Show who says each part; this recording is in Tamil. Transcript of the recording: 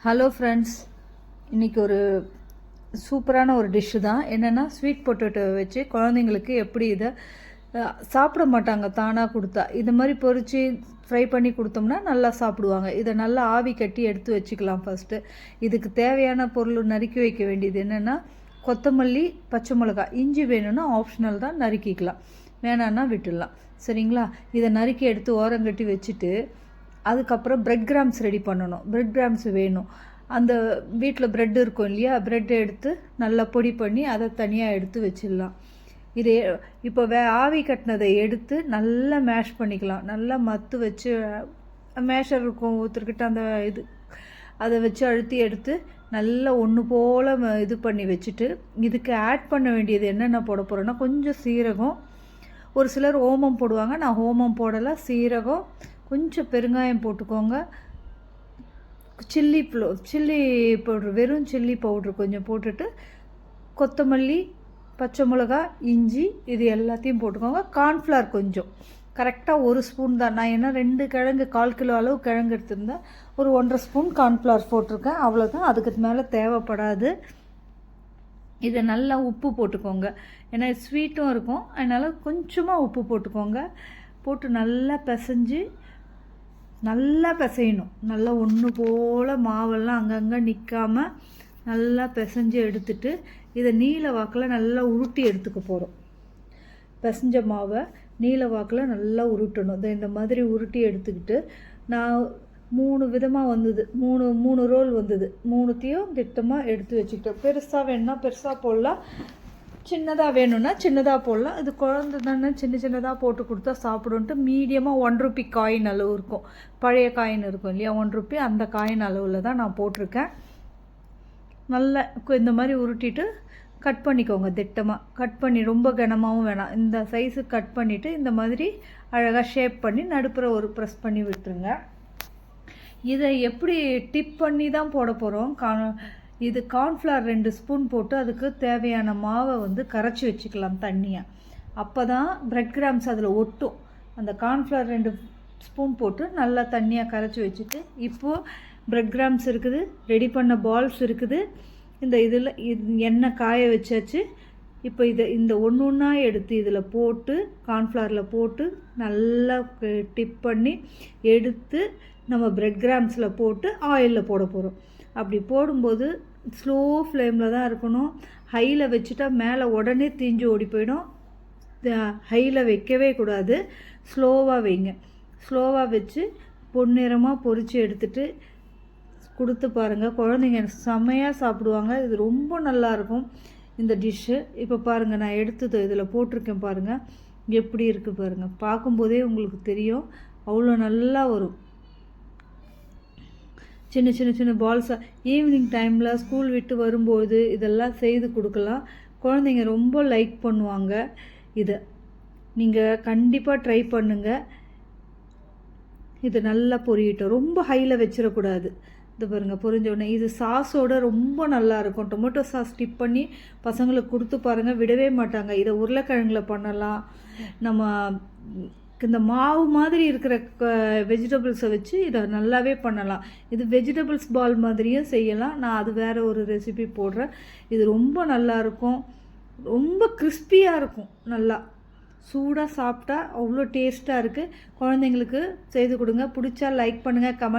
Speaker 1: ஹலோ ஃப்ரெண்ட்ஸ், இன்றைக்கி ஒரு சூப்பரான ஒரு டிஷ்ஷு தான். என்னென்னா ஸ்வீட் பொட்டேட்டோ வச்சு குழந்தைங்களுக்கு எப்படி இதை சாப்பிட மாட்டாங்க தானாக கொடுத்தா. இது மாதிரி பொரித்து ஃப்ரை பண்ணி கொடுத்தோம்னா நல்லா சாப்பிடுவாங்க. இதை நல்லா ஆவி கட்டி எடுத்து வச்சுக்கலாம். ஃபஸ்ட்டு இதுக்கு தேவையான பொருள் நறுக்கி வைக்க வேண்டியது என்னென்னா கொத்தமல்லி, பச்சை மிளகாய், இஞ்சி வேணும்னா ஆப்ஷனல் தான், நறுக்கிக்கலாம், வேணான்னா விட்டுடலாம். சரிங்களா? இதை நறுக்கி எடுத்து ஓரங்கட்டி வச்சுட்டு அதுக்கப்புறம் பிரெட் கிராம்ஸ் ரெடி பண்ணணும். பிரெட் கிராம்ஸ் வேணும். அந்த வீட்டில் ப்ரெட் இருக்கும் இல்லையா, ப்ரெட்டை எடுத்து நல்லா பொடி பண்ணி அதை தனியாக எடுத்து வச்சிடலாம். இதே இப்போ ஆவி கட்டினதை எடுத்து நல்லா மேஷ் பண்ணிக்கலாம். நல்லா மத்து வச்சு மேஷர் இருக்கும் ஒருத்தர்கிட்ட, அந்த இது அதை வச்சு அழுத்தி எடுத்து நல்லா ஒன்று போல் இது பண்ணி வச்சுட்டு இதுக்கு ஆட் பண்ண வேண்டியது என்னென்ன போட போகிறோன்னா கொஞ்சம் சீரகம், ஒரு சிலர் ஓமம் போடுவாங்க, நான் ஓமம் போடலை, சீரகம், கொஞ்சம் பெருங்காயம் போட்டுக்கோங்க, சில்லி பவுட்ரு, வெறும் சில்லி பவுட்ரு கொஞ்சம் போட்டுட்டு, கொத்தமல்லி, பச்சை மிளகா, இஞ்சி, இது எல்லாத்தையும் போட்டுக்கோங்க. கார்ன்ஃப்ளவர் கொஞ்சம், கரெக்டாக 1 ஸ்பூன் தான். நான் ஏன்னா 2 கிழங்கு 1/4 கிலோ அளவு கிழங்கு எடுத்திருந்தேன், ஒரு 1.5 ஸ்பூன் கார்ன்ஃப்ளவர் போட்டிருக்கேன், அவ்வளோதான். அதுக்கு மேலே தேவைப்படாது. இதை நல்லா உப்பு போட்டுக்கோங்க, ஏன்னா ஸ்வீட்டும் இருக்கும், அதனால் கொஞ்சமாக உப்பு போட்டுக்கோங்க. போட்டு நல்லா பிசையணும். நல்லா ஒன்று போல் மாவெல்லாம் அங்கங்கே நிற்காமல் நல்லா பிசைஞ்சு எடுத்துட்டு இதை நீல வாக்கில் நல்லா உருட்டி எடுத்துக்க போகிறோம். பிசைஞ்ச மாவை நீல வாக்கில் நல்லா உருட்டணும். இந்த மாதிரி உருட்டி எடுத்துக்கிட்டு, நான் 3 விதமாக வந்தது, 3 ரோல் வந்தது, 3த்தையும் திட்டமாக எடுத்து வச்சுக்கிட்டேன். பெருசாக வேணும்னா பெருசாக போடலாம், சின்னதாக வேணும்னா சின்னதாக போடலாம். இது குழந்தை தானே, சின்னதாக போட்டு கொடுத்தா சாப்பிடுன்ட்டு மீடியமாக 1 ரூபி காயின் அளவு இருக்கும், பழைய காயின் இருக்கும் இல்லையா, 1 ரூபி, அந்த காயின் அளவில் தான் நான் போட்டிருக்கேன். நல்லா இந்த மாதிரி உருட்டிட்டு கட் பண்ணிக்கோங்க. திட்டமாக கட் பண்ணி, ரொம்ப கனமாகவும் வேணாம், இந்த சைஸுக்கு கட் பண்ணிவிட்டு இந்த மாதிரி அழகாக ஷேப் பண்ணி நடுப்புற ஒரு ப்ரெஸ் பண்ணி விட்டுருங்க. இதை எப்படி டிப் பண்ணி தான் போட போகிறோம். இது கார்ன்ஃப்ளவர் 2 ஸ்பூன் போட்டு அதுக்கு தேவையான மாவை கரைச்சி வச்சுக்கலாம் தண்ணியாக. அப்போ தான் பிரெட் கிராம்ஸ் அதில் ஒட்டும். அந்த கார்ன்ஃப்ளவர் 2 ஸ்பூன் போட்டு நல்லா தண்ணியாக கரைச்சி வச்சுட்டு, இப்போது பிரெட் கிராம்ஸ் இருக்குது, ரெடி பண்ண பால்ஸ் இருக்குது, இந்த இதில் எண்ணெய் காய வச்சாச்சு. இப்போ இந்த ஒன்றா எடுத்து இதில் போட்டு கார்ன்ஃப்ளவரில் போட்டு நல்லா டிப் பண்ணி எடுத்து நம்ம பிரெட் கிராம்ஸில் போட்டு ஆயிலில் போட போகிறோம். அப்படி போடும்போது ஸ்லோ ஃப்ளேமில் தான் இருக்கணும். ஹையில் வச்சுட்டா மேலே உடனே தீஞ்சு ஓடி போயிடும். ஹையில் வைக்கவே கூடாது, ஸ்லோவாக வைங்க. ஸ்லோவாக வச்சு பொன்னிறமாக பொரித்து எடுத்துகிட்டு கொடுத்து பாருங்கள். குழந்தைங்க செம்மையாக சாப்பிடுவாங்க. இது ரொம்ப நல்லாயிருக்கும் இந்த டிஷ்ஷு. இப்போ பாருங்கள், நான் எடுத்தது இதில் போட்டிருக்கேன் பாருங்கள், எப்படி இருக்குது பாருங்கள். பார்க்கும்போதே உங்களுக்கு தெரியும், அவ்வளோ நல்லா வரும். சின்ன பால்ஸாக ஈவினிங் டைமில் ஸ்கூல் விட்டு வரும்போது இதெல்லாம் செய்து கொடுக்கலாம். குழந்தைங்க ரொம்ப லைக் பண்ணுவாங்க. இதை நீங்கள் கண்டிப்பாக ட்ரை பண்ணுங்கள். இது நல்லா பொரியட்டும், ரொம்ப ஹையில் வச்சிடக்கூடாது. இது பாருங்கள், பொரிஞ்சோடனே இது சாஸோடு ரொம்ப நல்லாயிருக்கும். டொமேட்டோ சாஸ் டிப் பண்ணி பசங்களுக்கு கொடுத்து பாருங்கள், விடவே மாட்டாங்க. இதை உருளைக்கிழங்கில் பண்ணலாம். நம்ம இந்த மாவு மாதிரி இருக்கிற வெஜிடபிள்ஸை வச்சு இதை நல்லாவே பண்ணலாம். இது வெஜிடபிள்ஸ் பால் மாதிரியும் செய்யலாம். நான் அது வேறு ஒரு ரெசிபி போடுறேன். இது ரொம்ப நல்லாயிருக்கும், ரொம்ப கிறிஸ்பியாக இருக்கும். நல்லா சூடாக சாப்பிட்டா அவ்வளோ டேஸ்ட்டாக இருக்குது. குழந்தைங்களுக்கு செய்து கொடுங்க. பிடிச்சா லைக் பண்ணுங்கள், கமெண்ட்